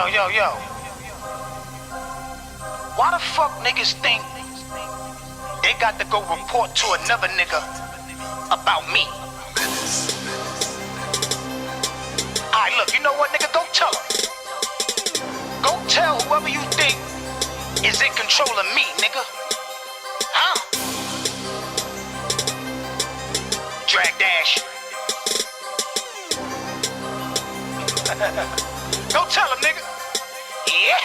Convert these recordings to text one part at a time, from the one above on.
Yo. Why the fuck niggas think they got to go report to another nigga about me? Alright, look, you know what, nigga? Go tell him. Go tell whoever you think is in control of me, nigga. Huh? Drag dash. Go tell him, nigga. Yeah.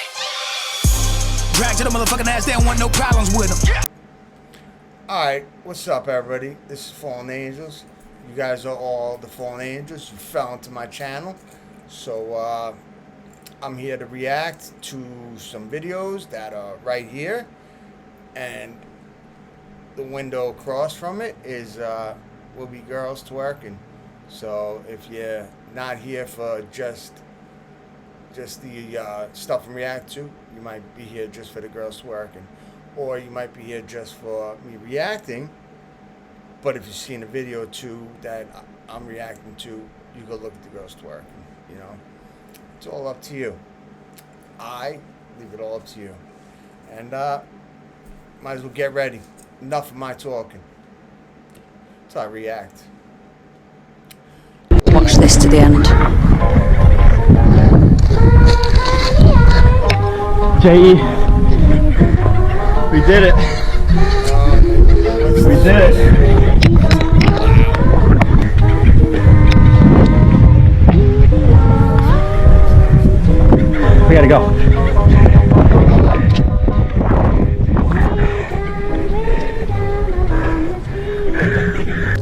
Drag to the motherfucking ass, they don't want no problems with them. Yeah. Alright, what's up, everybody? This is Fallen Angels. You guys are all the Fallen Angels. You fell into my channel. So, I'm here to react to some videos that are right here. And the window across from it is, will be girls twerking. So, if you're not here for just the stuff I'm reacting to, you might be here just for the girls twerking. Or you might be here just for me reacting. But if you've seen a video or two that I'm reacting to, you go look at the girls twerking. You know, it's all up to you. I leave it all up to you. And might as well get ready. Enough of my talking. So I react. Watch this to the end. J.E. We did it. We did it. We gotta go.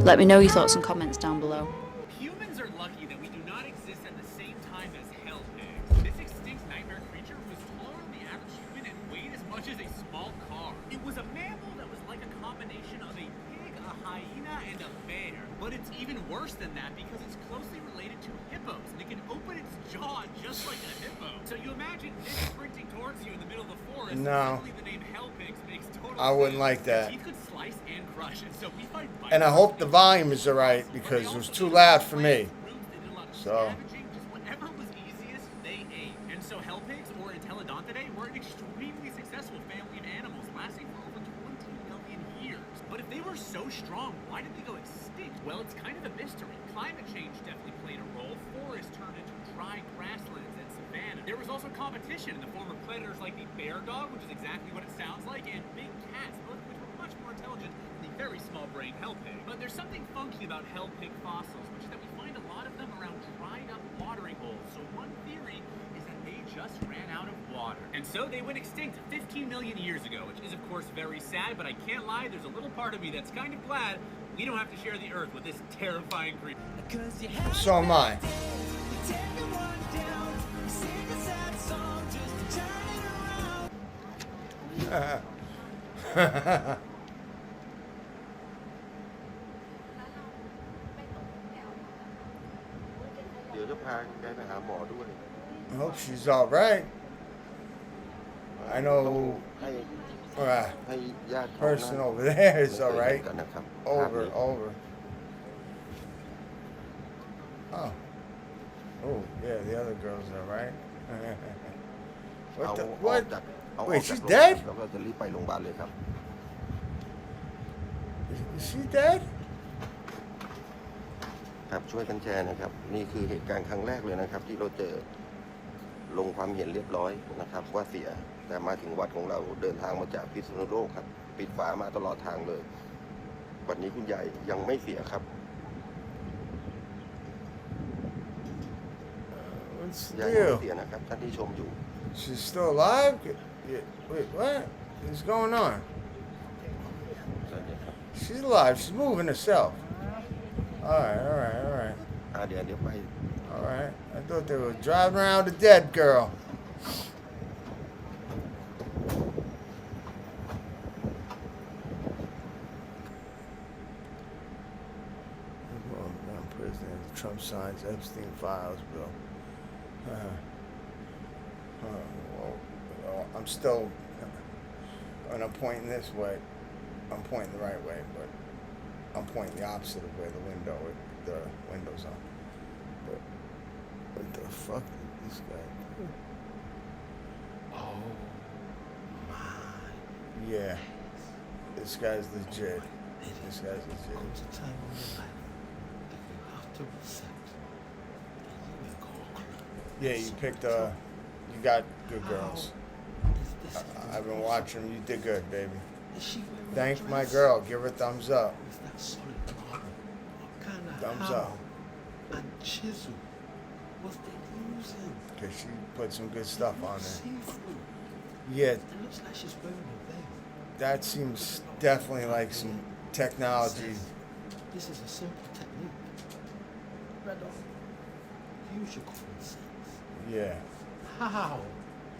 Let me know your thoughts and comments down below. Humans are lucky that we do not exist at the same time as hell pigs. This extinct nightmare creature was taller than the average human and weighed as much as a small car. It was a mammal that was like a combination of a pig, a hyena, and a bear. But it's even worse than that because it's closely related to hippos, and it can open its jaw just like a hippo. So you imagine this sprinting towards you in the middle of the forest. No. The name hell pigs makes total I wouldn't sense. like that. Teeth could slice and crush, and so we fight. And I hope the volume is alright because it was too loud for me. So. Just whatever was easiest, they ate. And so hell pigs, or Entelodontidae, were an extremely successful family of animals lasting for over 20 million years. But if they were so strong, why did they go extinct? Well, it's kind of a mystery. Climate change definitely played a role. Forests turned into dry grasslands and savanna. There was also competition in the form of predators like the bear dog, which is exactly what it sounds like, and big cats, both of which were much more intelligent than the very small-brained hell pig. But there's something funky about hell pig fossils, which is that we find a lot of them around dried-up watering holes. So one theory is that they just ran out of water. And so they went extinct 15 million years ago, which is of course very sad, but I can't lie, there's a little part of me that's kind of glad we don't have to share the earth with this terrifying creature. So am I. I hope she's all right. I know person over there is all right. Over. Oh, yeah, the other girl's all right. What? Wait, she's dead? Is she dead? ครับช่วยกันแชร์นะครับนี่คือเหตุการณ์ครั้งแรกเลยนะครับที่เราเจอลงความเห็นเรียบร้อยนะครับว่าเสียแต่มาถึงวัดของเราเดินทางมาจากพิษณุโลกครับปิดฝามาตลอดทางเลยวันนี้คุณยายยังไม่เสียครับยายยังไม่เสียนะครับท่านที่ชมอยู่ She's still alive? Wait, what is going on? She's alive. She's moving herself. All right. All right. I thought they were driving around a dead girl. President Trump signs Epstein files bill. Well, I'm still, when I'm pointing this way, I'm pointing the right way, but I'm pointing the opposite of where the window's on. But what the fuck did this guy do? Oh my. Yeah. This guy's legit. This guy's legit. Comes a time in your life that you have to accept that you will go club. Yeah, you picked you got good girls. Is this I've been watching them. You did good, baby. Is she wearing a Thank my dress? girl. Give her a thumbs up. Is that solid marble? What kind of Thumbs hammer up. and chisel was they using? Cause she put some good stuff on there. See-through. Yeah, It looks like she's wearing a veil. that seems definitely like some technology. This is a simple technique. Red on. Use your common sense. Yeah. How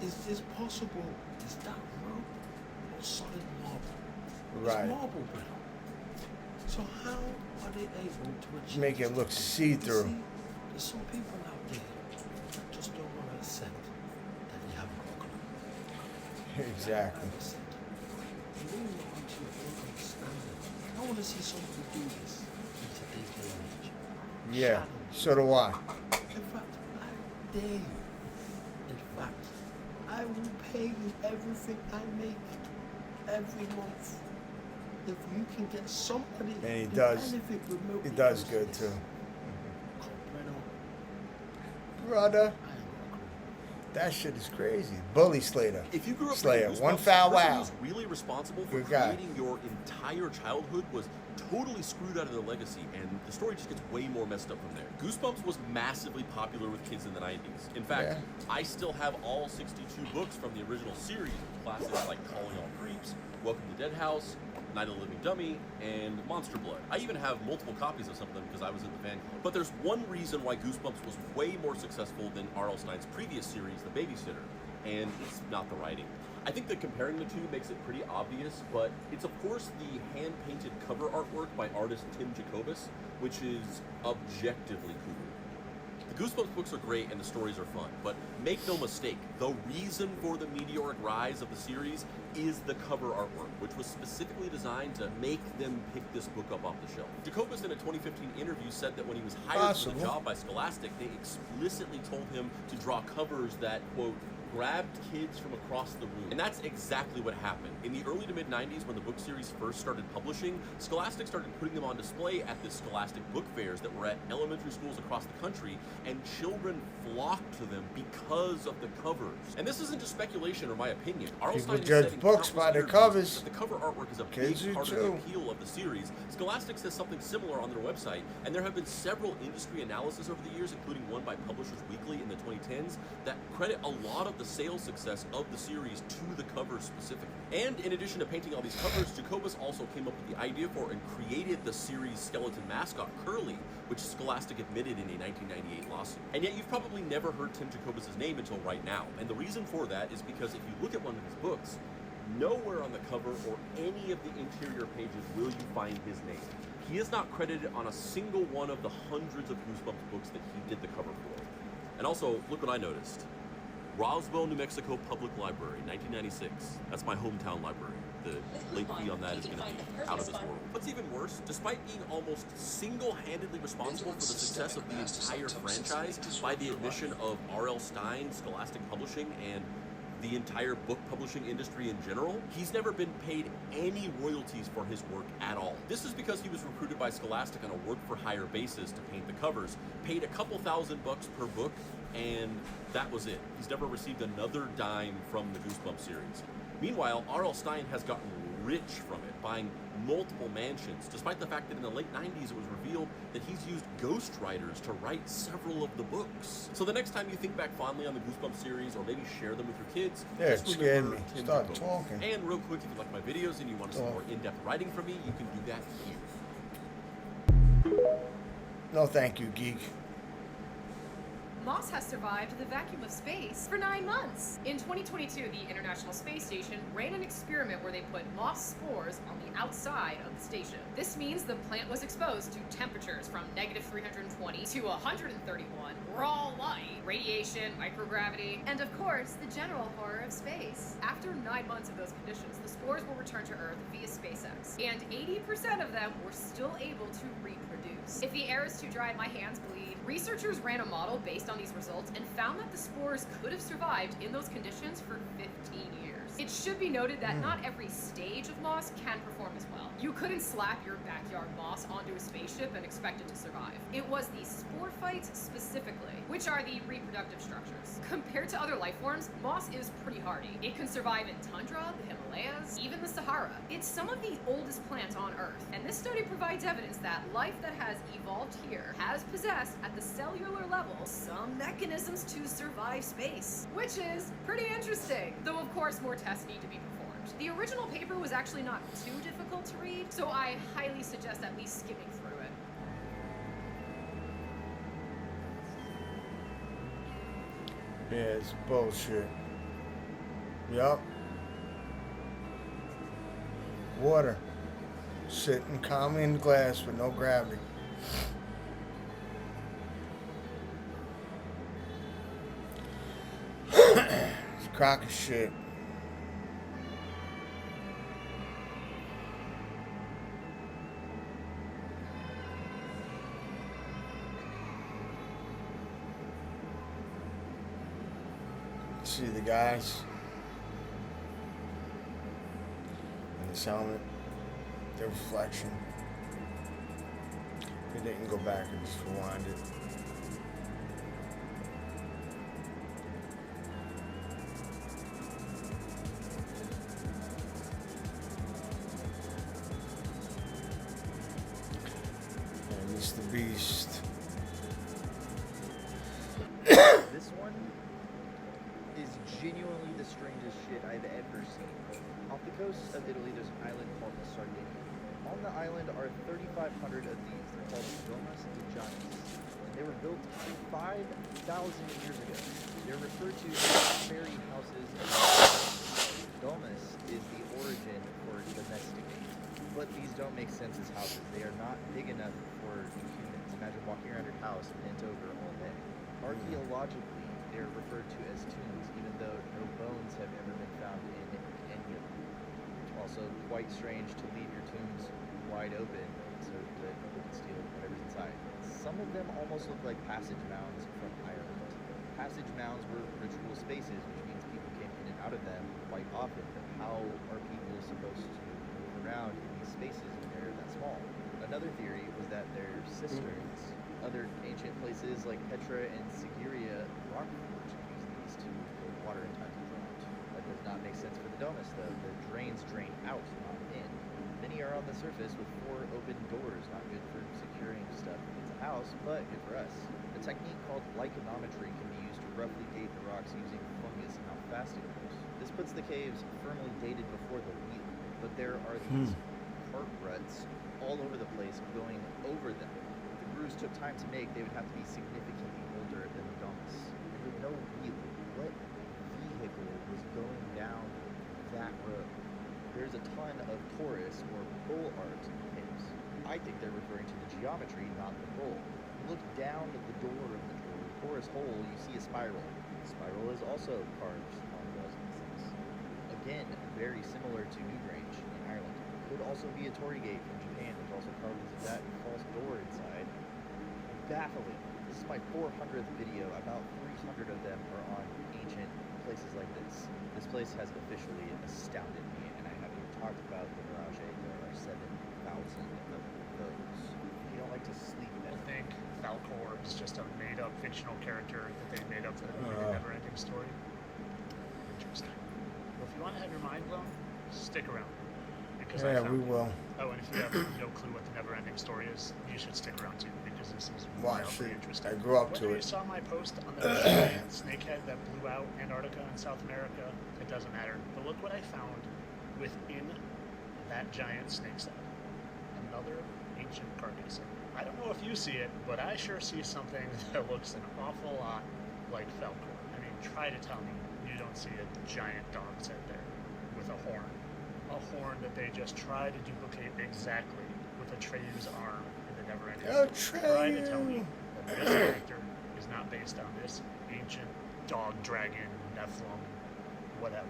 is this possible? Is that rope or solid marble? Right. It's marble brittle. So how are they able to achieve Make it look this? see-through. You see, there's some people out there that just don't want to accept that you haven't got a clue. Exactly. Like I said, you really not onto your own understanding. I want to see somebody do this in today's day and age. Yeah. Challenge. So do I. In fact, I dare you. In fact, I will pay you everything I make every month. If you can get somebody And he to does. benefit remotely He does from good this. too. Comprendo. Brother, I ain't got a clue. that shit is crazy. Bully Slater. If you grew up Slayer. reading One Goosebumps, foul the person wow. who's really responsible for Good guy. creating your entire childhood was totally screwed out of their legacy, and the story just gets way more messed up from there. Goosebumps was massively popular with kids in the 90s. In fact, Yeah. I still have all 62 books from the original series with classics like Calling All Creeps, Welcome to Dead House, Night of the Living Dummy, and Monster Blood. I even have multiple copies of some of them because I was in the fan club. But there's one reason why Goosebumps was way more successful than R.L. Stine's previous series, The Babysitter, and it's not the writing. I think that comparing the two makes it pretty obvious, but it's of course the hand-painted cover artwork by artist Tim Jacobus, which is objectively cool. The Goosebumps books are great and the stories are fun, but make no mistake, the reason for the meteoric rise of the series is the cover artwork, which was specifically designed to make them pick this book up off the shelf. Jacobus in a 2015 interview said that when he was hired for the job by Scholastic, they explicitly told him to draw covers that, quote, grabbed kids from across the room. And that's exactly what happened. In the early to mid 90s, when the book series first started publishing, Scholastic started putting them on display at the Scholastic book fairs that were at elementary schools across the country, and children flocked to them because of the covers. And this isn't just speculation or my opinion. R.L. People Stine has judge said in books countless by the interviews covers. that the cover artwork is a Kids big do part of too. the appeal of the series. Scholastic says something similar on their website, and there have been several industry analyses over the years, including one by Publishers Weekly in the 2010s, that credit a lot of the sales success of the series to the covers specifically. And in addition to painting all these covers, Jacobus also came up with the idea for and created the series' skeleton mascot, Curly, which Scholastic admitted in a 1998 lawsuit. And yet you've probably never heard Tim Jacobus' name until right now. And the reason for that is because if you look at one of his books, nowhere on the cover or any of the interior pages will you find his name. He is not credited on a single one of the hundreds of Goosebumps books that he did the cover for. And also, look what I noticed. Roswell, New Mexico Public Library, 1996. That's my hometown library. The late fee on that is going to be out of this world. What's even worse, despite being almost single-handedly responsible for the success of the entire franchise by the admission of R.L. Stine, Scholastic Publishing, and the entire book publishing industry in general, he's never been paid any royalties for his work at all. This is because he was recruited by Scholastic on a work-for-hire basis to paint the covers, paid a couple $1,000 per book, and that was it. He's never received another dime from the Goosebumps series. Meanwhile, R.L. Stine has gotten rich from it, buying multiple mansions, despite the fact that in the late 90s it was revealed that he's used ghostwriters to write several of the books. So the next time you think back fondly on the Goosebumps series, or maybe share them with your kids, Yeah, just it scared remember me. Tim Start Jacobus. talking. And real quick, if you like my videos and you want to see more in-depth writing from me, you can do that here. No, thank you, geek. Moss has survived the vacuum of space for 9 months. In 2022, the International Space Station ran an experiment where they put moss spores on the outside of the station. This means the plant was exposed to temperatures from -320 to 131, raw light, radiation, microgravity, and of course, the general horror of space. After 9 months of those conditions, the spores were returned to Earth via SpaceX, and 80% of them were still able to reproduce. If the air is too dry, my hands bleed. Researchers ran a model based on these results and found that the spores could have survived in those conditions for 15 years. It should be noted that not every stage of moss can perform as well. You couldn't slap your backyard moss onto a spaceship and expect it to survive. It was the spore phytes specifically, which are the reproductive structures. Compared to other life forms, moss is pretty hardy. It can survive in tundra, the Himalayas, even the Sahara. It's some of the oldest plants on Earth, and this study provides evidence that life that has evolved here has possessed, at the cellular level, some mechanisms to survive space, which is pretty interesting, though of course more tests need to be performed. The original paper was actually not too difficult to read, so I highly suggest at least skimming through it. Yeah, it's bullshit. Yup. Water. Sitting calmly in the glass with no gravity. It's a crock of shit. See the guys in this helmet, their reflection. They didn't go back and just rewind it. And it's the beast. This one is genuinely the strangest shit I've ever seen. Off the coast of Italy, there's an island called Sardinia. On the island are 3,500 of these. They're called domus de giants. And they were built 5,000 years ago. They're referred to as fairy houses. Domus is the origin for domesticate. But these don't make sense as houses. They are not big enough for humans. Imagine walking around your house bent over all day. Archaeologically, they're referred to as tombs, even though no bones have ever been found in any of them. It's also quite strange to leave your tombs wide open so that people can steal whatever's inside. Some of them almost look like passage mounds from Ireland. Passage mounds were ritual spaces, which means people came in and out of them quite often. But how are people supposed to move around in these spaces when they're that small? Another theory was that they're cisterns. Other ancient places like Petra and Sigiriya rockforged used these to hold water in times of drought. That does not make sense for the domus, though. The drains drain out, not in. Many are on the surface with 4 open doors, not good for securing stuff if it's a house, but good for us. A technique called lichenometry can be used to roughly date the rocks using fungus and how fast it grows. This puts the caves firmly dated before the wheel, but there are these cart ruts all over the place going over them. Grooves took time to make, they would have to be significantly older than the domus. And with no wheel, what vehicle was going down that road? There's a ton of torus or bull art in the caves. I think they're referring to the geometry, not the bull. Look down at the door of the torus hole, you see a spiral. The spiral is also carved on the walls of the things. Again, very similar to Newgrange in Ireland. Could also be a torii gate from Japan, which also carves that false door inside. Baffling. This is my 400th video. About 300 of them are on ancient places like this. This place has officially astounded me, and I haven't even talked about the Mirage. There are 7,000 of those. You don't like to sleep at I think Falcor is just a made-up fictional character that they made up for the movie The Never-Ending Story. Interesting. Well, if you want to have your mind blown, stick around. Because Yeah, we will. Oh, and if you have no clue what the Never-Ending Story is, you should stick around too, because this is wildly interesting. I grew up Whether to you it. saw my post on the giant snakehead that blew out Antarctica and South America, it doesn't matter. But look what I found within that giant snake slab. Another ancient carcass. I don't know if you see it, but I sure see something that looks an awful lot like Falcor. I mean, try to tell me you don't see a giant dog's head there with a horn. A horn that they just try to duplicate exactly with Atreyu's arm in the Never-Ending Story. Try to tell me that this character is not based on this ancient dog, dragon, Nephilim, whatever.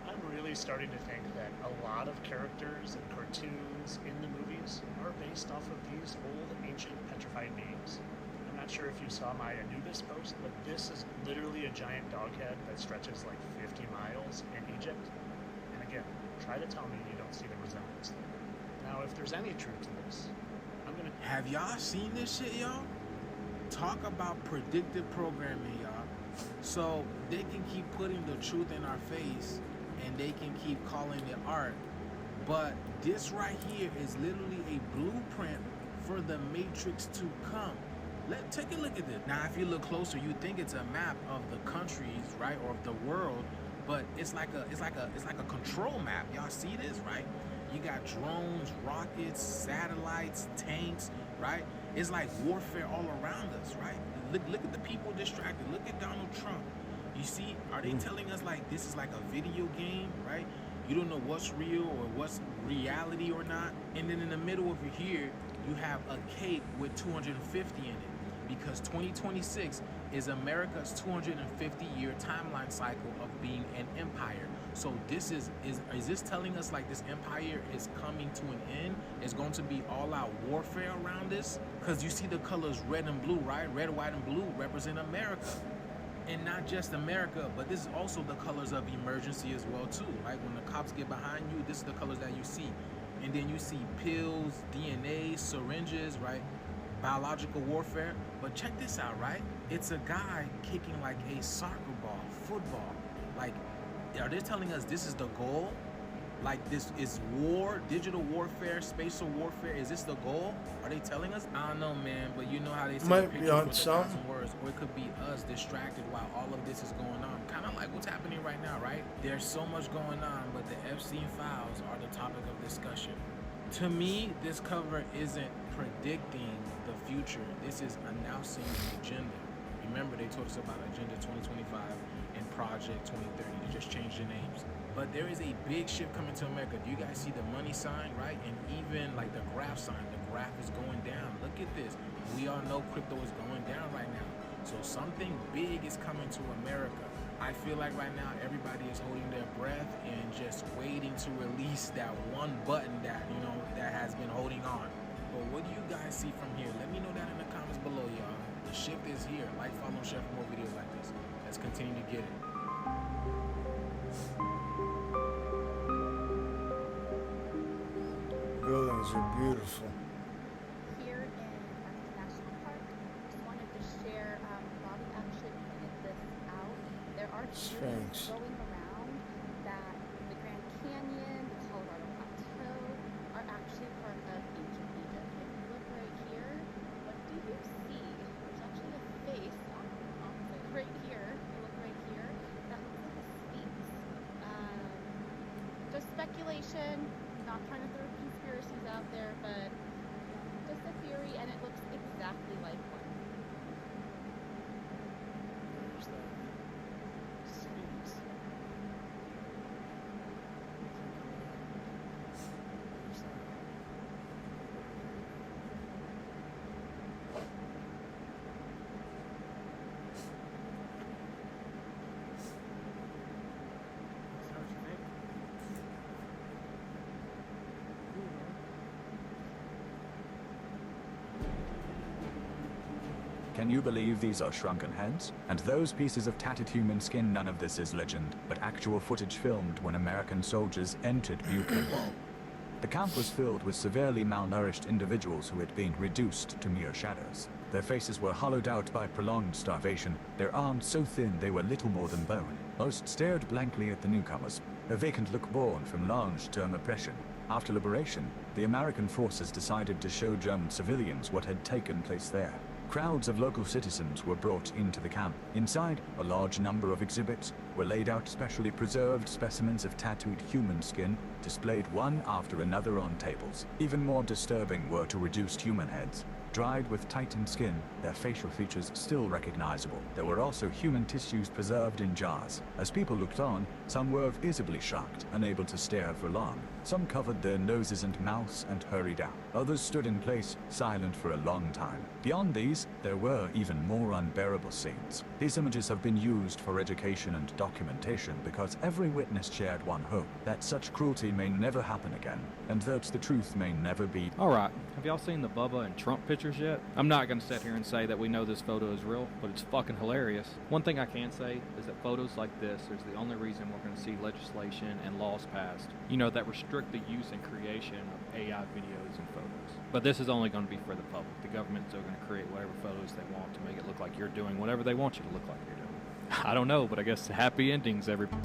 I'm really starting to think that a lot of characters and cartoons in the movies are based off of these old ancient petrified beings. I'm not sure if you saw my Anubis post, but this is literally a giant dog head that stretches like 50 miles in Egypt. And again, try to tell me you don't see the resemblance there. Now, if there's any truth to this, I'm gonna... Have y'all seen this shit, y'all? Talk about predictive programming, y'all. So they can keep putting the truth in our face and they can keep calling it art. But this right here is literally a blueprint for the Matrix to come. Take a look at this. Now, if you look closer, you think it's a map of the countries, right, or of the world, but it's like a control map. Y'all see this, right? You got drones, rockets, satellites, tanks, right? It's like warfare all around us, right? Look at the people distracted. Look at Donald Trump. You see, are they telling us like this is like a video game, right? You don't know what's real or what's reality or not. And then in the middle over here, you have a cape with 250 in it, because 2026 is America's 250-year timeline cycle of being an empire. So this is this telling us like this empire is coming to an end? It's going to be all-out warfare around this? Because you see the colors red and blue, right? Red, white, and blue represent America. And not just America, but this is also the colors of emergency as well too. Like when the cops get behind you, this is the colors that you see. And then you see pills, DNA, syringes, right? Biological warfare. But check this out, right? It's a guy kicking like a soccer ball, football. Like, are they telling us this is the goal? Like this is war, digital warfare, spatial warfare. Is this the goal? Are they telling us? I don't know, man, but you know how they say Might be on some words, or it could be us distracted while all of this is going on. Kind of like what's happening right now, right? There's so much going on, but the Epstein files are the topic of discussion. To me, this cover isn't predicting the future. This is announcing the agenda. Remember, they told us about Agenda 2025 and Project 2030. They just changed the names. But there is a big shift coming to America. Do you guys see the money sign, right? And even like the graph sign, the graph is going down. Look at this. We all know crypto is going down right now. So something big is coming to America. I feel like right now everybody is holding their breath and just waiting to release that one button that, you know, that has been holding on. But what do you guys see from here? Let me know that in the comments below, y'all. The shift is here. Like, follow, and share for more videos like this. Let's continue to get it. buildings are beautiful. Here in Arlington National Park, just wanted to share, Bobby actually pointed this out. There are theories going around that the Grand Canyon, the Colorado Plateau, are actually part of ancient Egypt. If you look right here, what do you see? There's actually a face on like right here. If you look right here, that looks like a sphinx. Just speculation. Not trying to throw conspiracies out there, but just a theory, and it looks exactly like one. There's the Sphinx. Can you believe these are shrunken heads? And those pieces of tattered human skin? None of this is legend, but actual footage filmed when American soldiers entered Buchenwald. The camp was filled with severely malnourished individuals who had been reduced to mere shadows. Their faces were hollowed out by prolonged starvation, their arms so thin they were little more than bone. Most stared blankly at the newcomers, a vacant look born from long-term oppression. After liberation, the American forces decided to show German civilians what had taken place there. Crowds of local citizens were brought into the camp. Inside, a large number of exhibits were laid out. Specially preserved specimens of tattooed human skin displayed one after another on tables. Even more disturbing were to reduced human heads. Dried with tightened skin, their facial features still recognizable. There were also human tissues preserved in jars. As people looked on, some were visibly shocked, unable to stare for long. Some covered their noses and mouths and hurried out. Others stood in place, silent for a long time. Beyond these, there were even more unbearable scenes. These images have been used for education and documentation because every witness shared one hope, that such cruelty may never happen again, and that the truth may never be. Alright, have y'all seen the Bubba and Trump pictures yet? I'm not gonna sit here and say that we know this photo is real, but it's fucking hilarious. One thing I can say is that photos like this is the only reason we're gonna see legislation and laws passed, you know, that restrict the use and creation of AI videos and photos. But this is only going to be for the public. The government's still going to create whatever photos they want to make it look like you're doing whatever they want you to look like you're doing. I don't know, but I guess happy endings, everybody.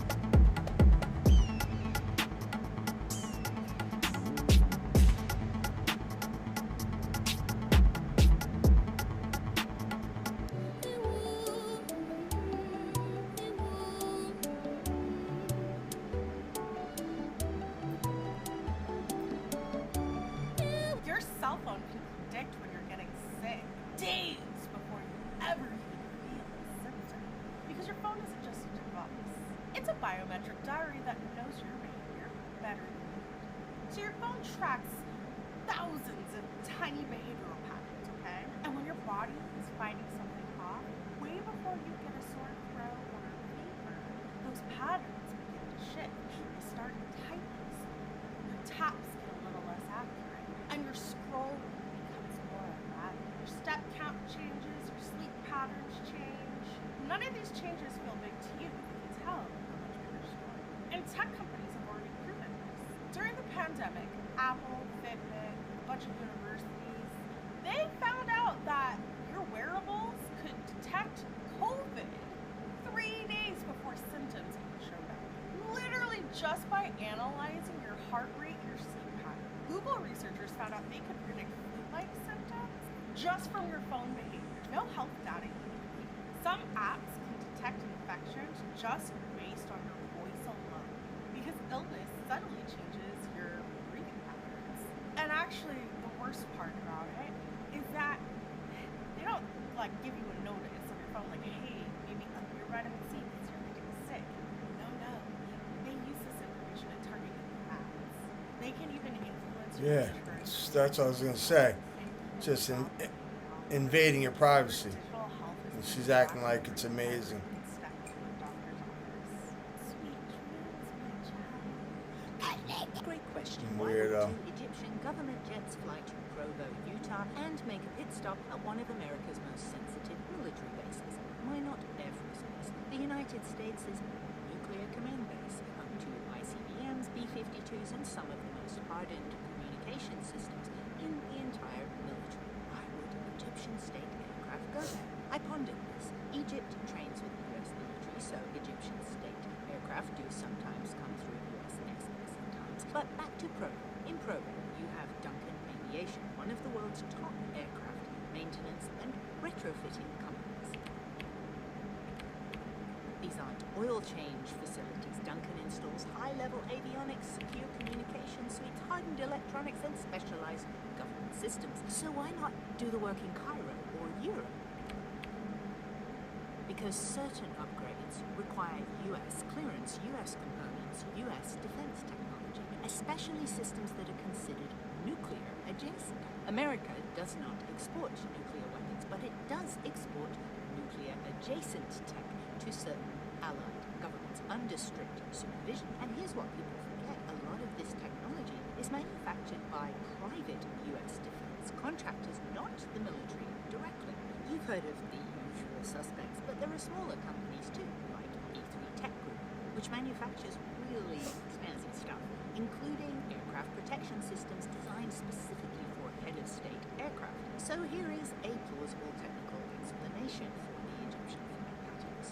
Your cell phone can predict when you're getting sick days before you ever even feel a symptom. Because your phone isn't just a device. It's a biometric diary that knows your behavior better than you. So your phone tracks thousands of tiny behavioral patterns, okay? And when your body is fighting something off, way before you get a sore throat or a fever, those patterns begin to shift. You start tightness. Your taps get a little less accurate. And your scrolling becomes more erratic. Your step count changes, your sleep patterns change. None of these changes feel big to you. You can tell how much bigger scrolling. And tech companies have already proven this. During the pandemic, Apple, Fitbit, a bunch of universities, they found out that your wearables could detect COVID 3 days before symptoms even showed up. Literally just by analyzing your heart rate, your sleep pattern. Google researchers found out they could predict flu-like symptoms just from your phone behavior. No health data even. Some apps can detect infections just based on your voice alone, because illness suddenly changes your breathing patterns. And actually, the worst part about it is that they don't like give you a notice on your phone like, hey, maybe up your vitamin C because you're getting sick. No. They use this information to target you with ads. They can even influence your Yeah, insurance. that's what I was gonna say. Just invading your privacy. And she's acting like it's amazing. Great question. Weirdo. Why would two Egyptian government jets fly to Provo, Utah, and make a pit stop at one of America's most sensitive military bases? Why not Air Force Base? The United States' nuclear command base, home to ICBMs, B-52s, and some of the most hardened communication systems in the entire military. Why would Egyptian state aircraft go there? I pondered this. Egypt trains with the U.S. military, so Egyptian state aircraft do sometimes come through U.S. airspace sometimes. But back to Provo. In Provo, you have Duncan Aviation, one of the world's top aircraft maintenance and retrofitting companies. These aren't oil change facilities. Duncan installs high-level avionics, secure communication suites, hardened electronics, and specialized government systems. So why not do the work in Cairo or Europe? Because certain upgrades require U.S. clearance, U.S. components, U.S. defense technology, especially systems that are considered nuclear adjacent. America does not export nuclear weapons, but it does export nuclear adjacent tech to certain allied governments under strict supervision. And here's what people forget. A lot of this technology is manufactured by private U.S. defense contractors, not the military directly. You've heard of the usual suspects, but there are smaller companies too, like E3 Tech Group, which manufactures really fancy stuff, including aircraft protection systems designed specifically for head-of-state aircraft. So here is a plausible technical explanation for the Egyptian flight patterns.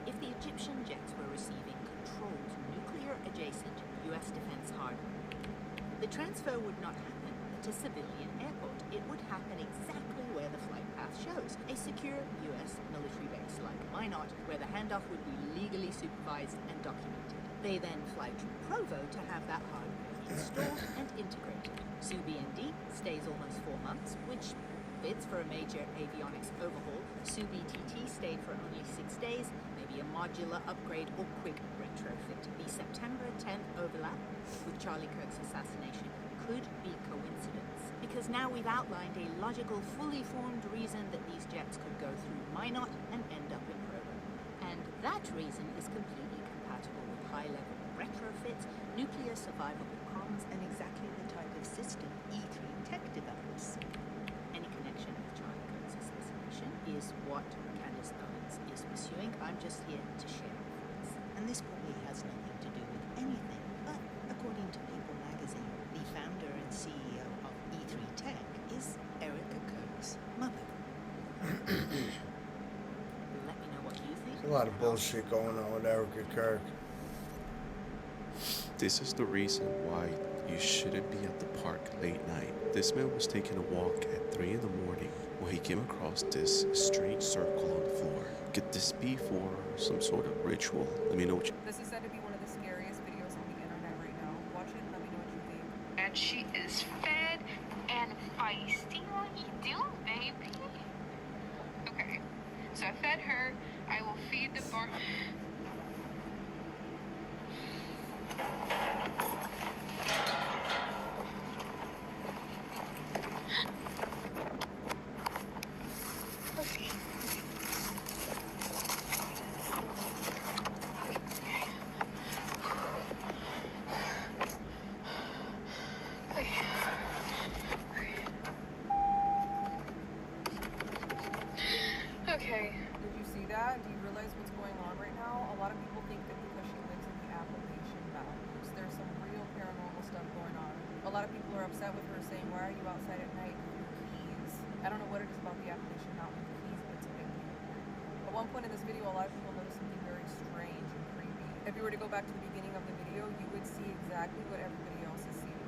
If the Egyptian jets were receiving controlled nuclear-adjacent U.S. defense hardware, the transfer would not happen at a civilian airport. It would happen exactly where the flight path shows, a secure U.S. military base like Minot, where the handoff would be legally supervised and documented. They then fly to Provo to have that hardware installed and integrated. So B&D stays almost 4 months, which retrofits for a major avionics overhaul. SuBTT stayed for only 6 days. Maybe a modular upgrade or quick retrofit. The September 10th overlap with Charlie Kirk's assassination could be coincidence, because now we've outlined a logical, fully formed reason that these jets could go through Minot and end up in Provo. And that reason is completely compatible with high-level retrofits, nuclear survivable comms, and exactly the type of system E3 Tech develops. Any connection with Charlie Kirk's assassination is what Candace Owens is pursuing. I'm just here to share facts. And this probably has nothing to do with anything, but according to People magazine, the founder and CEO of E3 Tech is Erica Kirk's mother. Let me know what you think. There's a lot of bullshit going on with Erica Kirk. This is the reason why you shouldn't be at the park late night. This man was taking a walk at 3 in the morning when he came across this strange circle on the floor. Could this be for some sort of ritual? Let me know what you... This is said to be one of the scariest videos on the internet right now. Watch it and let me know what you think. And she is fed and feisty. What you doing, baby? Okay, so I fed her. I will feed the bar. Okay. Did you see that? Do you realize what's going on right now? A lot of people think that because she lives in the Appalachian Mountains, there's some real paranormal stuff going on. A lot of people are upset with her, saying, why are you outside at night with your keys? I don't know what it is about the Appalachian Mountains with keys, but it's a big deal. At one point in this video, a lot of people noticed something very strange and creepy. If you were to go back to the beginning of the video, you would see exactly what everybody else is seeing.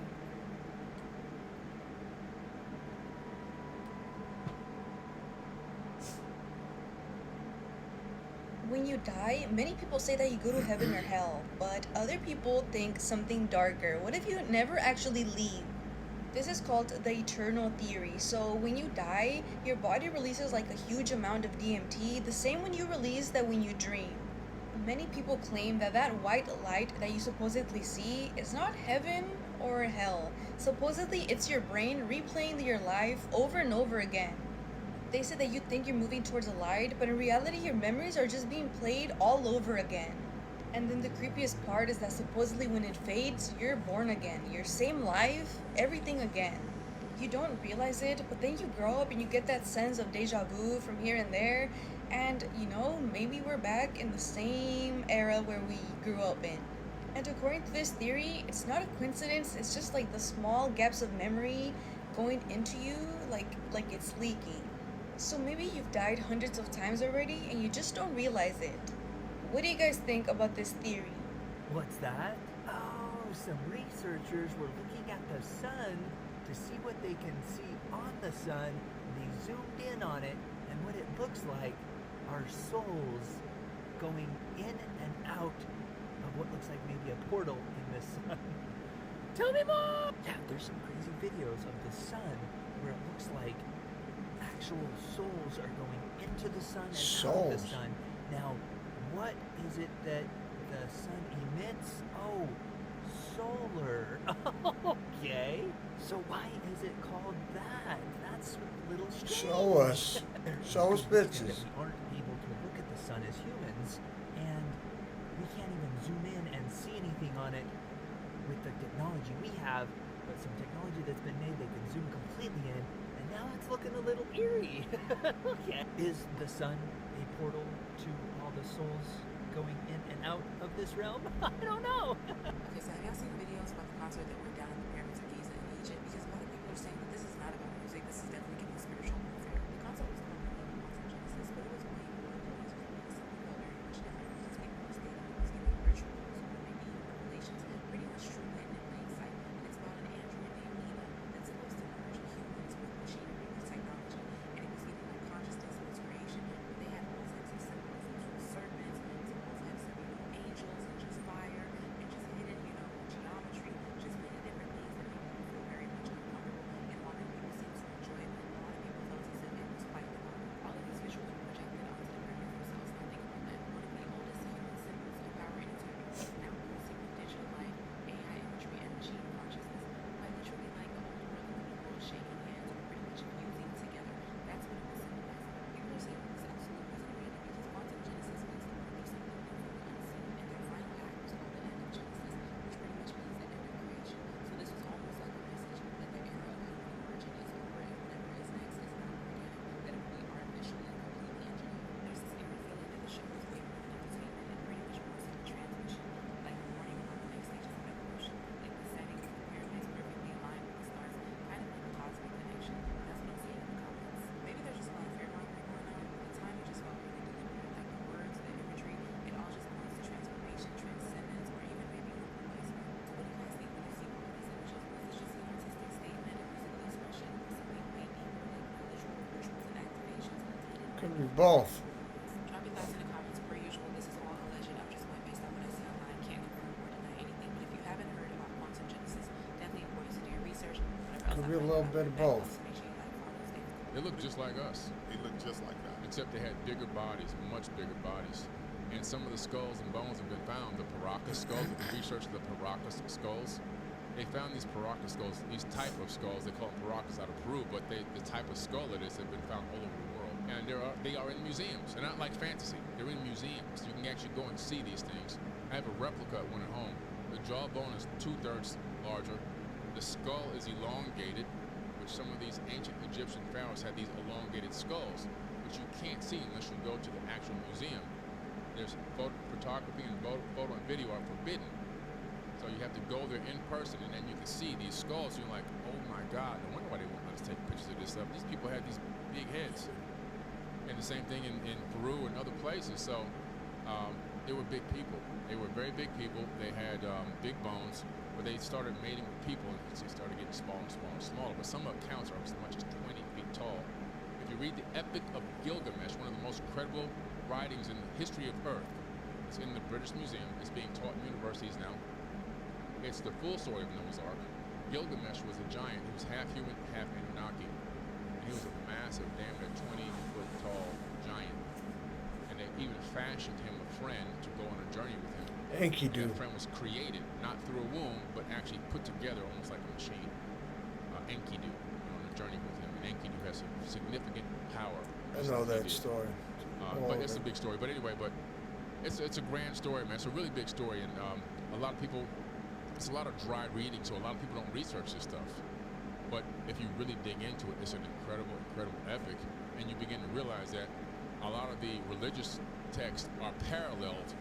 When you die, many people say that you go to heaven or hell, but other people think something darker. What if you never actually leave? This is called the eternal theory. So when you die, your body releases like a huge amount of DMT, the same when you release that when you dream. Many people claim that that white light that you supposedly see is not heaven or hell. Supposedly it's your brain replaying your life over and over again. They say that you think you're moving towards a light, but in reality your memories are just being played all over again. And then the creepiest part is that supposedly when it fades, you're born again. Your same life, everything again. You don't realize it, but then you grow up and you get that sense of deja vu from here and there. And you know, maybe we're back in the same era where we grew up in. And according to this theory, it's not a coincidence, it's just like the small gaps of memory going into you, like it's leaking. So maybe you've died hundreds of times already and you just don't realize it. What do you guys think about this theory? What's that? Oh, some researchers were looking at the sun to see what they can see on the sun. They zoomed in on it, and what it looks like are souls going in and out of what looks like maybe a portal in the sun. Tell me more! Yeah, there's some crazy videos of the sun where it looks like actual souls are going into the sun and out of the sun. Now, what is it that the sun emits? Oh, solar. Okay. So why is it called that? That's a little strange. Show us. Show us pictures. We aren't able to look at the sun as humans, and we can't even zoom in and see anything on it with the technology we have, but some technology that's been made, they can zoom completely in. Now it's looking a little eerie. Yeah. Is the sun a portal to all the souls going in and out of this realm? I don't know. Okay, so have y'all seen videos about the concert that went down in the pyramids of Giza in Egypt? Because a lot of people are saying that this is not about music, this is definitely giving spiritual warfare. The concert was called Genesis, but it was way more than music. It was something very much different because people were stating it was giving rituals or maybe revelations, pretty much true hidden in plain sight. And it's about an android named Nina that's supposed to merge humans with machinery with technology, and it was giving like consciousness of its creation, but they had all types of symbolisms from serpents to all types of angels and just fire and just hidden geometry, just many different things that make people feel very much uncomfortable, and a lot of people seem to enjoy it. A lot of people We both. Drop your thoughts in the comments. Per usual, this is all alleged. I'm just going based on what I see online. Can't confirm or deny anything. But if you haven't heard about quantum genesis, definitely important to do your research. Could be a little bit of both. They look just like us. They look just like that. Except they had bigger bodies, much bigger bodies. And some of the skulls and bones have been found. The Paracas skulls, if you research the Paracas skulls, they found these Paracas skulls, these type of skulls, they call them Paracas out of Peru, but the type of skull it is have been found all over the world. And they are in museums. They're not like fantasy. They're in museums. You can actually go and see these things. I have a replica of one at home. The jawbone is 2/3 larger. The skull is elongated, which some of these ancient Egyptian pharaohs had these elongated skulls, which you can't see unless you go to the actual museum. There's photography and photo and video are forbidden. So you have to go there in person, and then you can see these skulls. You're like, oh my God, no wonder why they won't let us take pictures of this stuff. These people had these big heads. And the same thing in Peru and other places. So they were big people. They were very big people. They had big bones, but they started mating with people, and they started getting smaller and smaller and smaller. But some accounts are as much as 20 feet tall. If you read the Epic of Gilgamesh, one of the most credible writings in the history of Earth, it's in the British Museum. It's being taught in universities now. It's the full story of Noah's Ark. Gilgamesh was a giant. He was half human, half Anunnaki. And he was a massive, damn near 20-foot tall giant. And they even fashioned him a friend to go on a journey with him. Enkidu. That friend was created, not through a womb, but actually put together almost like a machine. Enkidu went on a journey with him. And Enkidu has some significant power. I know that story. But it's a big story. But anyway, it's a grand story, man. It's a really big story, and a lot of people, it's a lot of dry reading, so a lot of people don't research this stuff. But if you really dig into it, it's an incredible, incredible epic, and you begin to realize that a lot of the religious texts are paralleled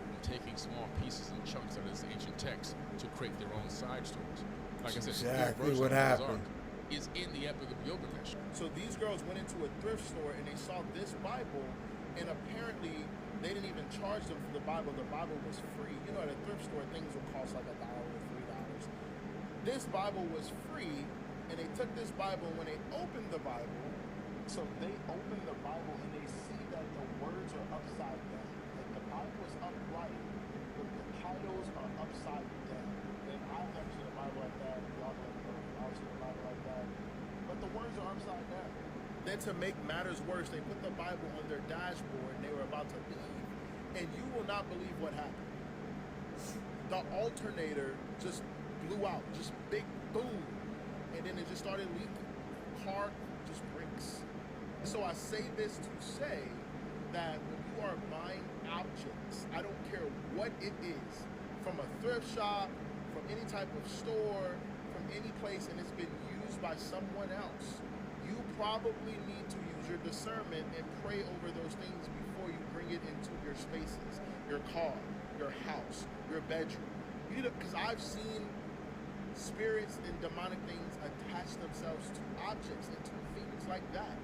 from taking small pieces and chunks of this ancient text to create their own side stories. Like I said, exactly what happened. Is in the Epic of Gilgamesh. So these girls went into a thrift store and they saw this Bible, and apparently they didn't even charge them for the Bible. The Bible was free. You know, at a thrift store, things will cost like $1 or $3. This Bible was free, and they took this Bible, and when they opened the Bible, so they opened the Bible and they see that the words are upside down. Like the Bible is upright, but the titles are upside down. And I've never seen a Bible like that. Y'all have never seen a Bible like that. But the words are upside down. Then to make matters worse, they put the Bible on their dashboard and they were about to leave. And you will not believe what happened. The alternator just blew out, just big boom. And then it just started leaking. Car just breaks. So I say this to say that when you are buying objects, I don't care what it is, from a thrift shop, from any type of store, from any place, and it's been used by someone else, you probably need to use your discernment and pray over those things before you bring it into your spaces, your car, your house, your bedroom. Because I've seen spirits and demonic things attach themselves to objects and to things like that.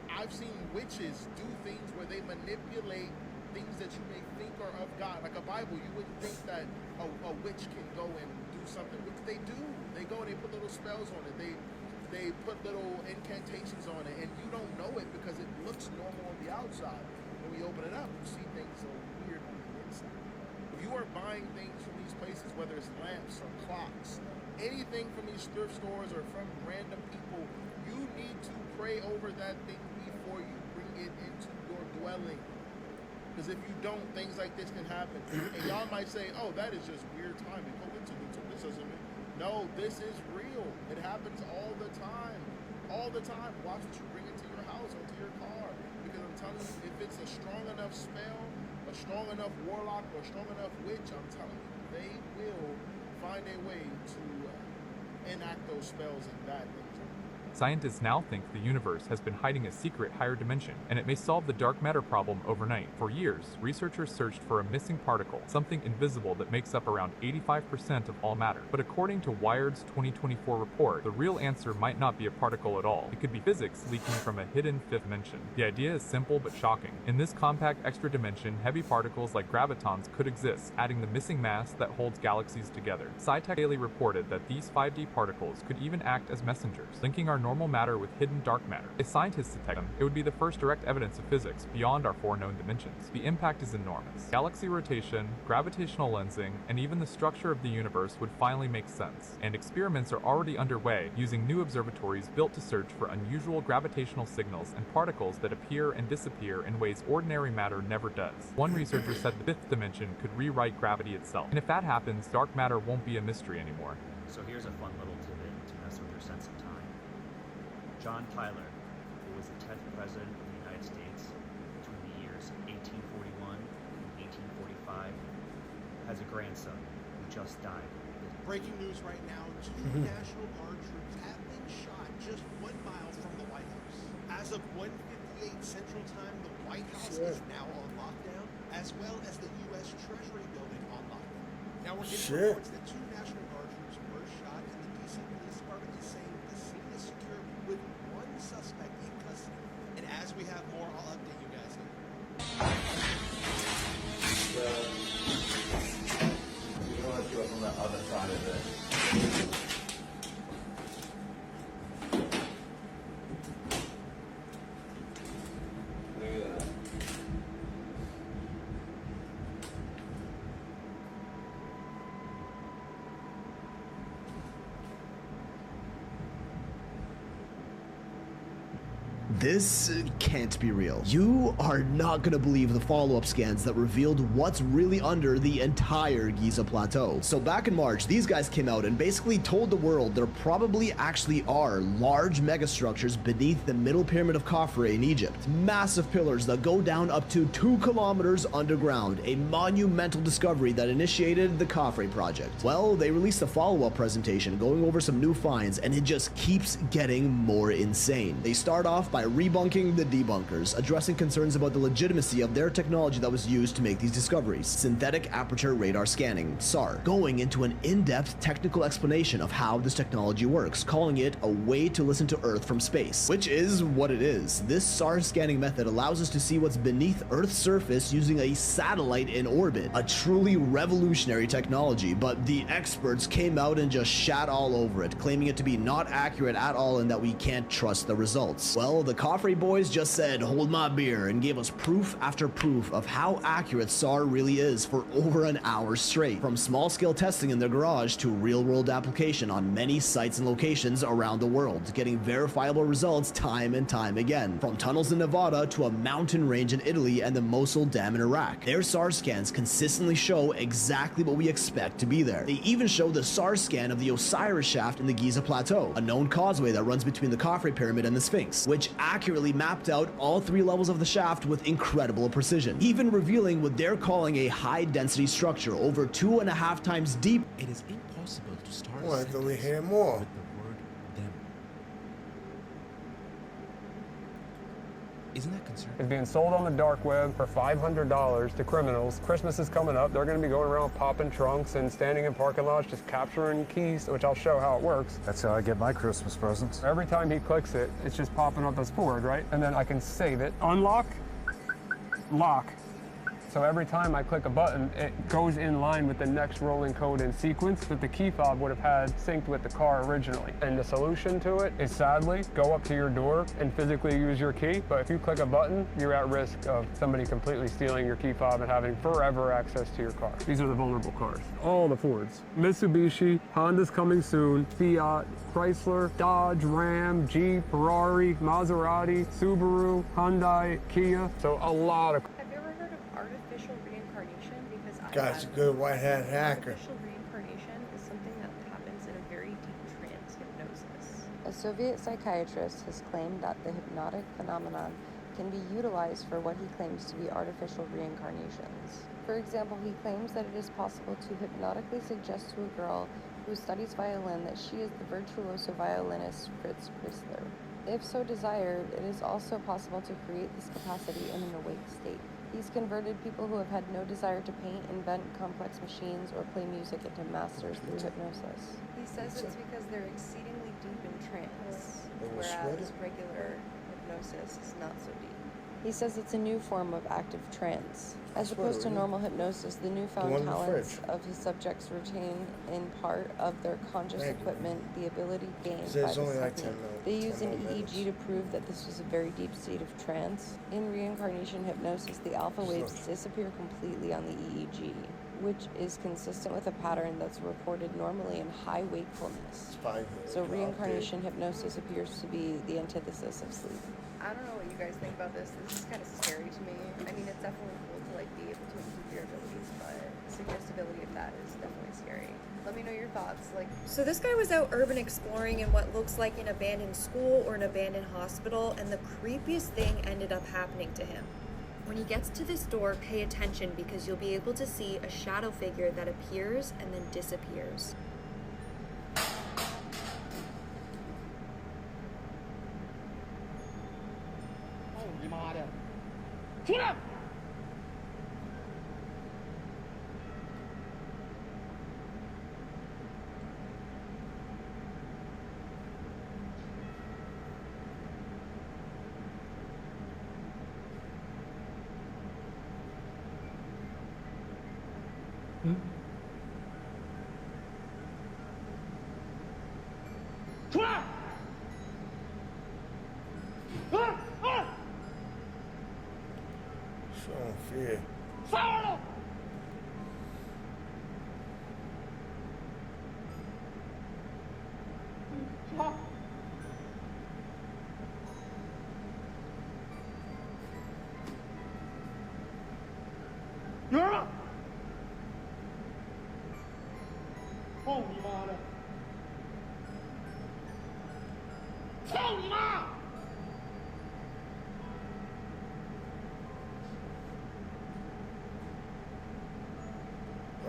I've seen witches do things where they manipulate things that you may think are of God. Like a Bible, you wouldn't think that a witch can go and do something, which they do. They go and they put little spells on it. They put little incantations on it, and you don't know it because it looks normal on the outside. When we open it up, you see things so weird on the inside. If you are buying things from these places, whether it's lamps or clocks, anything from these thrift stores or from random people, you need to pray over that thing before you bring it into your dwelling. Because if you don't, things like this can happen. And y'all might say, oh, that is just weird timing. This doesn't mean. No, this is real. It happens all the time. All the time. Watch what you bring into your house or to your car. Because I'm telling you, if it's a strong enough spell, a strong enough warlock, or a strong enough witch, I'm telling you, they will find a way to enact those spells and bad things. Scientists now think the universe has been hiding a secret higher dimension, and it may solve the dark matter problem overnight. For years, researchers searched for a missing particle, something invisible that makes up around 85% of all matter. But according to Wired's 2024 report, the real answer might not be a particle at all. It could be physics leaking from a hidden fifth dimension. The idea is simple but shocking. In this compact extra dimension, heavy particles like gravitons could exist, adding the missing mass that holds galaxies together. SciTech Daily reported that these 5D particles could even act as messengers, linking our normal matter with hidden dark matter. If scientists detect them, it would be the first direct evidence of physics beyond our 4 known dimensions. The impact is enormous. Galaxy rotation, gravitational lensing, and even the structure of the universe would finally make sense, and experiments are already underway using new observatories built to search for unusual gravitational signals and particles that appear and disappear in ways ordinary matter never does. One researcher said the 5th dimension could rewrite gravity itself, and if that happens, dark matter won't be a mystery anymore. So here's a fun little tidbit to mess with your sense of time. John Tyler, who was the 10th president of the United States between the years 1841 and 1845, has a grandson who just died. Breaking news right now, 2 National Guard troops have been shot just 1 mile from the White House. As of 1:58 Central Time, the White House is now on lockdown, as well as the U.S. Treasury building on lockdown. Now we're getting reports that 2 National Guard troops were shot, and the D.C. Police Department is saying the scene is secure with 1 suspect in custody. And as we have more, I'll update you guys later. You want to go from the other side of this. This can't be real. You are not gonna believe the follow-up scans that revealed what's really under the entire Giza Plateau. So back in March, these guys came out and basically told the world there probably actually are large megastructures beneath the Middle Pyramid of Khafre in Egypt. Massive pillars that go down up to 2 kilometers underground, a monumental discovery that initiated the Khafre project. Well, they released a follow-up presentation going over some new finds, and it just keeps getting more insane. They start off by rebunking the debunkers, addressing concerns about the legitimacy of their technology that was used to make these discoveries. Synthetic aperture radar scanning, SAR, going into an in-depth technical explanation of how this technology works, calling it a way to listen to Earth from space, which is what it is. This SAR scanning method allows us to see what's beneath Earth's surface using a satellite in orbit, a truly revolutionary technology, but the experts came out and just shat all over it, claiming it to be not accurate at all and that we can't trust the results. Well, the Khafre boys just said, hold my beer, and gave us proof after proof of how accurate SAR really is for over an hour straight. From small-scale testing in their garage to real-world application on many sites and locations around the world, getting verifiable results time and time again. From tunnels in Nevada to a mountain range in Italy and the Mosul Dam in Iraq. Their SAR scans consistently show exactly what we expect to be there. They even show the SAR scan of the Osiris shaft in the Giza Plateau, a known causeway that runs between the Khafre Pyramid and the Sphinx, which accurately mapped out all 3 levels of the shaft with incredible precision, even revealing what they're calling a high-density structure over 2.5 times deep. It is impossible to start Well, until we hear more. with the word them. Isn't that concerning? Is being sold on the dark web for $500 to criminals. Christmas is coming up. They're going to be going around popping trunks and standing in parking lots just capturing keys, which I'll show how it works. That's how I get my Christmas presents. Every time he clicks it, it's just popping up as forward, right? And then I can save it. Unlock, lock. So every time I click a button, it goes in line with the next rolling code in sequence that the key fob would have had synced with the car originally. And the solution to it is sadly go up to your door and physically use your key. But if you click a button, you're at risk of somebody completely stealing your key fob and having forever access to your car. These are the vulnerable cars. All the Fords. Mitsubishi, Honda's coming soon, Fiat, Chrysler, Dodge, Ram, Jeep, Ferrari, Maserati, Subaru, Hyundai, Kia. So a lot of artificial reincarnation, because Guy's a good white hat hacker. artificial reincarnation is something that happens in a very deep trance hypnosis. A Soviet psychiatrist has claimed that the hypnotic phenomenon can be utilized for what he claims to be artificial reincarnations. For example, he claims that it is possible to hypnotically suggest to a girl who studies violin that she is the virtuoso violinist Fritz Chrysler. If so desired, it is also possible to create this capacity in an awake state. These converted people who have had no desire to paint, invent complex machines, or play music into masters through hypnosis. He says it's because they're exceedingly deep in trance, They were whereas sweating. regular hypnosis is not so deep. He says it's a new form of active trance. As That's opposed to what it is. normal hypnosis, the The newfound one in the talents fridge. of his subjects retain in part of their conscious Thank you. equipment the ability gained Because by there's this only like 10 technique. minutes. They use 10 an more EEG to prove that this was a very deep state of trance. In reincarnation hypnosis, the alpha waves disappear completely on the EEG, which is consistent with a pattern that's reported normally in high wakefulness. So reincarnation hypnosis appears to be the antithesis of sleep. I don't know what you guys think about this. This is kind of scary to me. I mean, it's definitely cool to like be able to improve your abilities, but suggestibility of that is definitely scary. Let me know your thoughts. So this guy was out urban exploring in what looks like an abandoned school or an abandoned hospital, and the creepiest thing ended up happening to him. When he gets to this door, pay attention because you'll be able to see a shadow figure that appears and then disappears. Showing fear.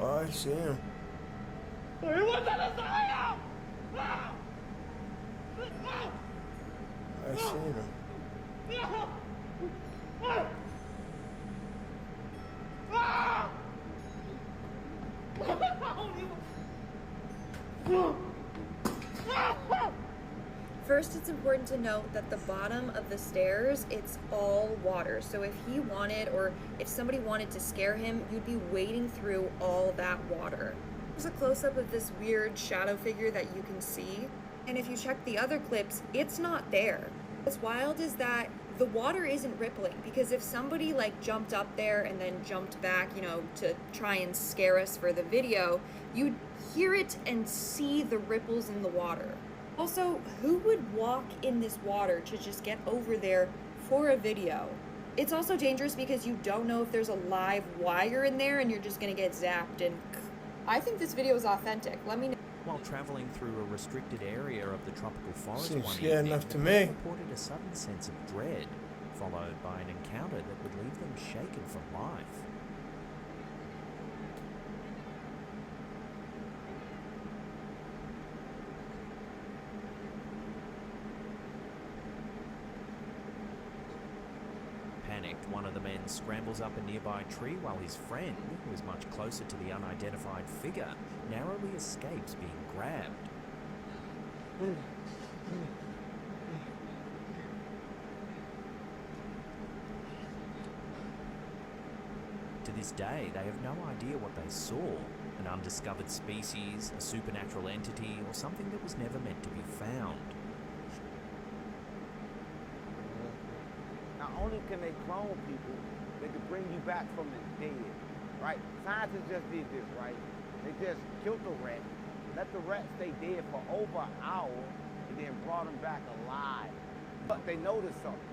Oh, I see him. I see him. First, it's important to note that the bottom of the stairs, it's all water. So if he wanted, or if somebody wanted to scare him, you'd be wading through all that water. There's a close-up of this weird shadow figure that you can see. And if you check the other clips, it's not there. What's wild is that the water isn't rippling, because if somebody like jumped up there and then jumped back, to try and scare us for the video, you'd hear it and see the ripples in the water. Also, who would walk in this water to just get over there for a video? It's also dangerous because you don't know if there's a live wire in there and you're just gonna get zapped. And I think this video is authentic. Let me know. While travelling through a restricted area of the tropical forest Seems one scary evening, enough to the me. couple reported a sudden sense of dread, followed by an encounter that would leave them shaken for life. Panicked, one of the men scrambles up a nearby tree while his friend, who is much closer to the unidentified figure, narrowly escapes being grabbed. To this day, they have no idea what they saw, an undiscovered species, a supernatural entity, or something that was never meant to be found. Not only can they clone people, they can bring you back from the dead, right? Scientists just did this, right? They just killed the rat, let the rat stay dead for over an hour, and then brought him back alive. But they noticed something.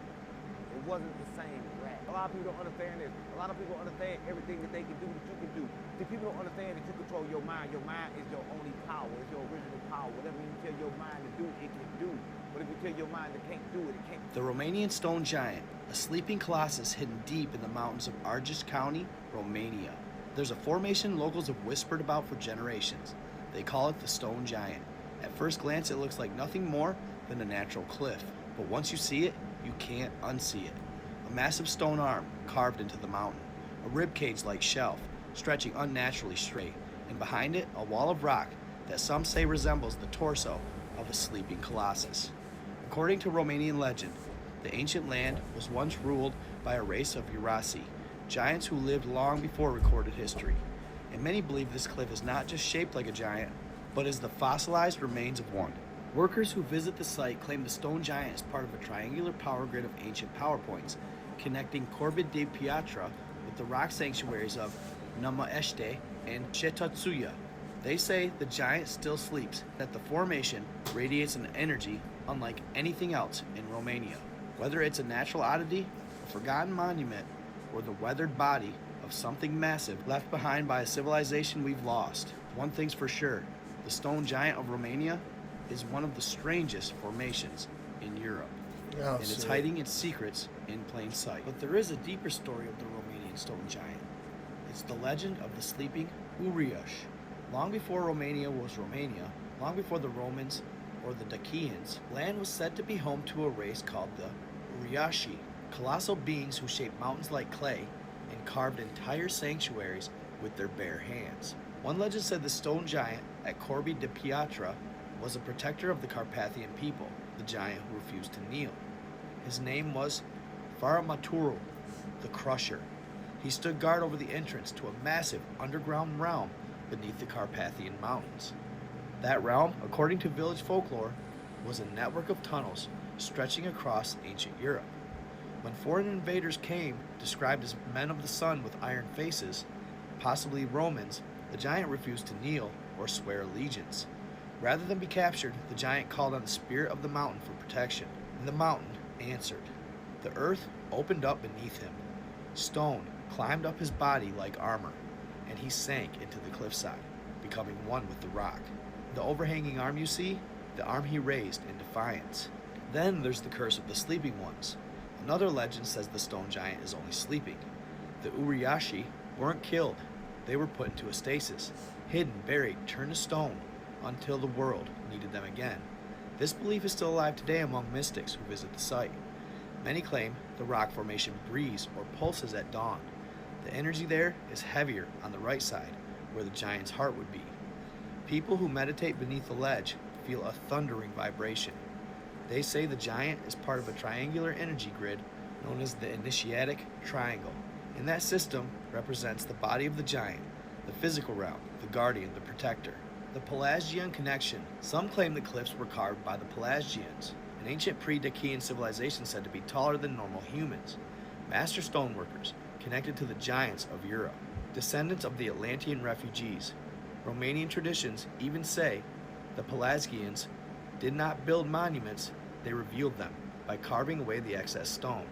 It wasn't the same rat. A lot of people don't understand this. A lot of people understand everything that they can do that you can do. See, people don't understand that you control your mind. Your mind is your only power. It's your original power. Whatever you tell your mind to do, it can do. But if you tell your mind it can't do it, it can't. The Romanian stone giant, a sleeping colossus hidden deep in the mountains of Argeș County, Romania. There's a formation locals have whispered about for generations. They call it the stone giant. At first glance, it looks like nothing more than a natural cliff. But once you see it, you can't unsee it. A massive stone arm carved into the mountain, a ribcage-like shelf stretching unnaturally straight, and behind it, a wall of rock that some say resembles the torso of a sleeping colossus. According to Romanian legend, the ancient land was once ruled by a race of Urasi, giants who lived long before recorded history. And many believe this cliff is not just shaped like a giant, but is the fossilized remains of one. Workers who visit the site claim the stone giant is part of a triangular power grid of ancient power points, connecting Corbe de Pietra with the rock sanctuaries of Namaeste and Chetatsuya. They say the giant still sleeps, that the formation radiates an energy unlike anything else in Romania. Whether it's a natural oddity, a forgotten monument, or the weathered body of something massive left behind by a civilization we've lost, one thing's for sure, the stone giant of Romania is one of the strangest formations in Europe. And it's hiding its secrets in plain sight. But there is a deeper story of the Romanian stone giant. It's the legend of the sleeping Uriash. Long before Romania was Romania, long before the Romans or the Dacians, land was said to be home to a race called the Uriashi, colossal beings who shaped mountains like clay and carved entire sanctuaries with their bare hands. One legend said the stone giant at Corbe de Pietra was a protector of the Carpathian people, the giant who refused to kneel. His name was Faramaturu, the Crusher. He stood guard over the entrance to a massive underground realm beneath the Carpathian Mountains. That realm, according to village folklore, was a network of tunnels stretching across ancient Europe. When foreign invaders came, described as men of the sun with iron faces, possibly Romans, the giant refused to kneel or swear allegiance. Rather than be captured, the giant called on the spirit of the mountain for protection, and the mountain answered. The earth opened up beneath him. Stone climbed up his body like armor, and he sank into the cliffside, becoming one with the rock. The overhanging arm you see, the arm he raised in defiance. Then there's the curse of the sleeping ones. Another legend says the stone giant is only sleeping. The Uriashi weren't killed. They were put into a stasis, hidden, buried, turned to stone, until the world needed them again. This belief is still alive today among mystics who visit the site. Many claim the rock formation breathes or pulses at dawn. The energy there is heavier on the right side, where the giant's heart would be. People who meditate beneath the ledge feel a thundering vibration. They say the giant is part of a triangular energy grid known as the Initiatic Triangle. And that system represents the body of the giant, the physical realm, the guardian, the protector. The Pelasgian connection. Some claim the cliffs were carved by the Pelasgians, an ancient pre-Dacian civilization said to be taller than normal humans. Master stoneworkers, connected to the giants of Europe. Descendants of the Atlantean refugees. Romanian traditions even say the Pelasgians did not build monuments, they revealed them by carving away the excess stone,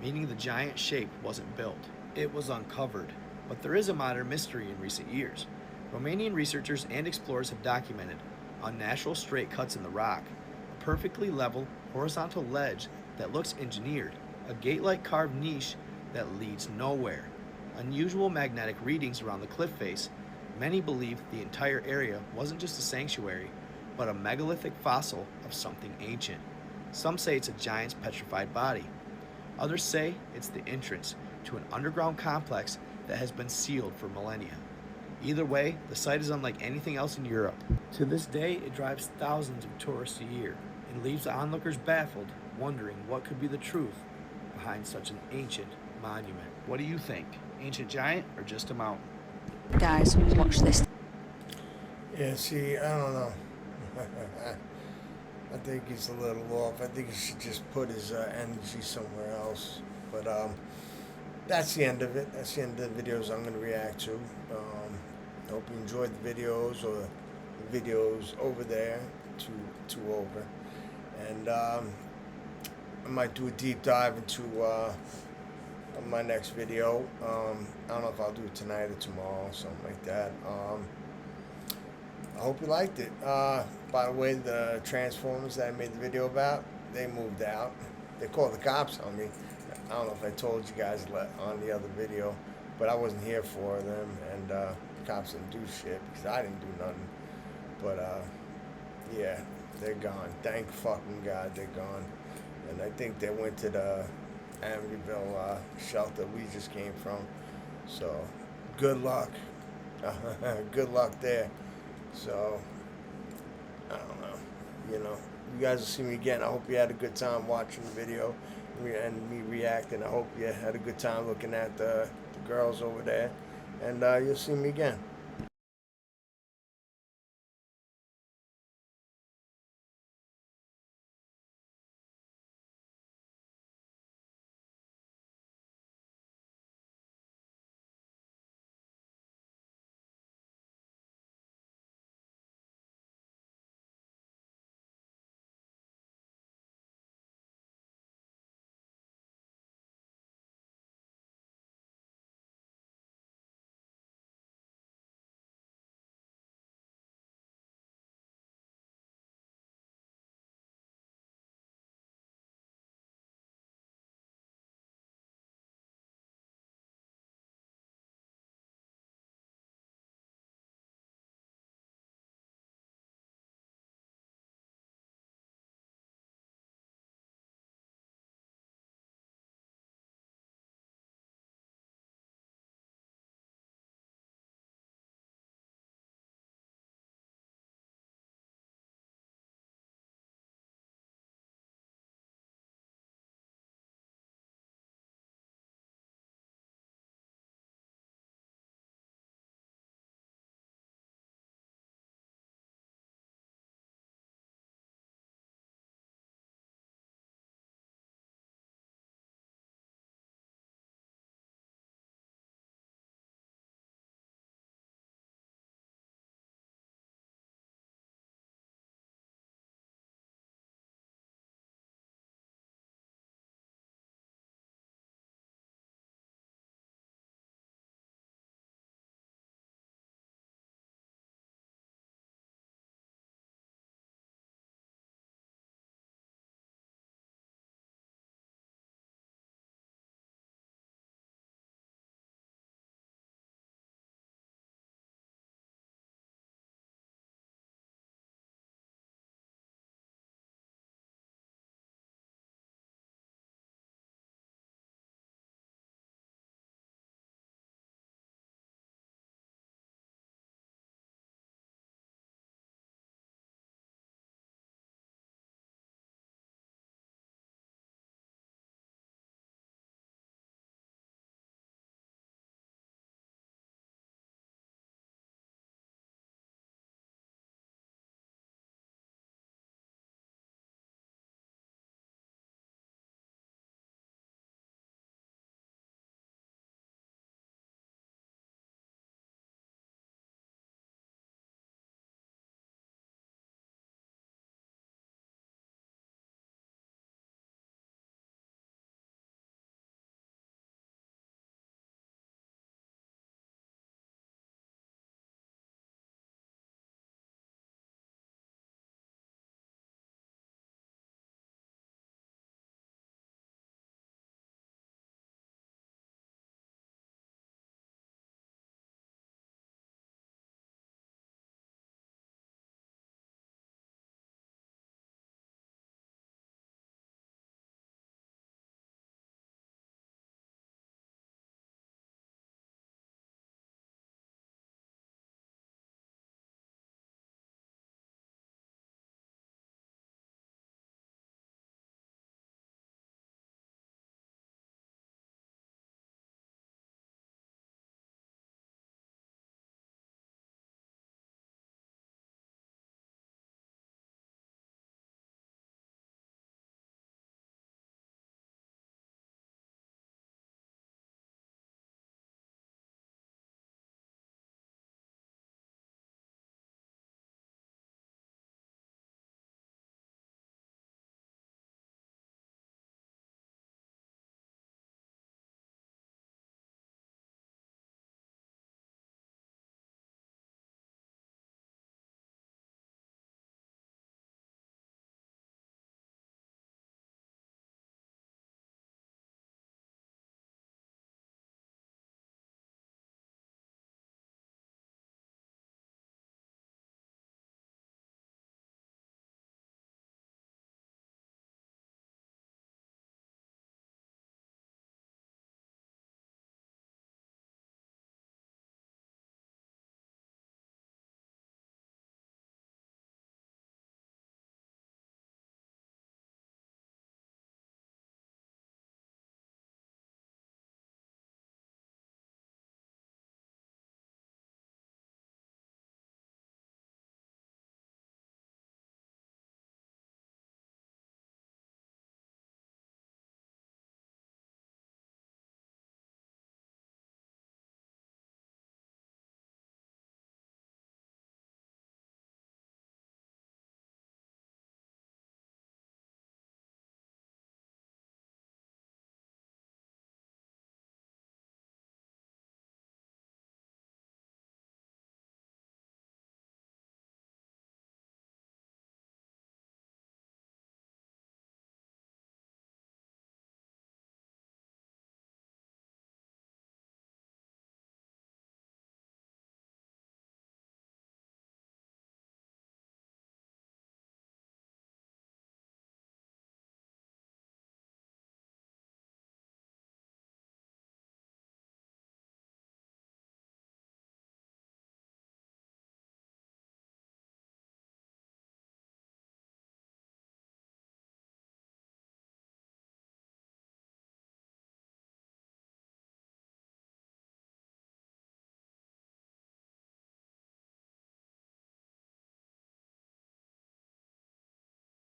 meaning the giant shape wasn't built. It was uncovered. But there is a modern mystery in recent years. Romanian researchers and explorers have documented unnatural straight cuts in the rock, a perfectly level horizontal ledge that looks engineered, a gate-like carved niche that leads nowhere, unusual magnetic readings around the cliff face. Many believe the entire area wasn't just a sanctuary, but a megalithic fossil of something ancient. Some say it's a giant's petrified body. Others say it's the entrance to an underground complex that has been sealed for millennia. Either way, the site is unlike anything else in Europe. To this day, it drives thousands of tourists a year and leaves onlookers baffled, wondering what could be the truth behind such an ancient monument. What do you think? Ancient giant or just a mountain? Guys, watch this. Yeah, see, I don't know. I think he's a little off. I think he should just put his energy somewhere else. But that's the end of it. That's the end of the videos I'm going to react to. I hope you enjoyed the videos, or the videos over there, two over. And I might do a deep dive into my next video. I don't know if I'll do it tonight or tomorrow, something like that. I hope you liked it. By the way, the Transformers that I made the video about, they moved out. They called the cops on me. I don't know if I told you guys on the other video, but I wasn't here for them, and the cops didn't do shit because I didn't do nothing. But yeah, they're gone. Thank fucking God they're gone. And I think they went to the Amityville shelter we just came from. So good luck. Good luck there. So I don't know. You know, you guys will see me again. I hope you had a good time watching the video. and me reacting. I hope you had a good time looking at the girls over there, and you'll see me again.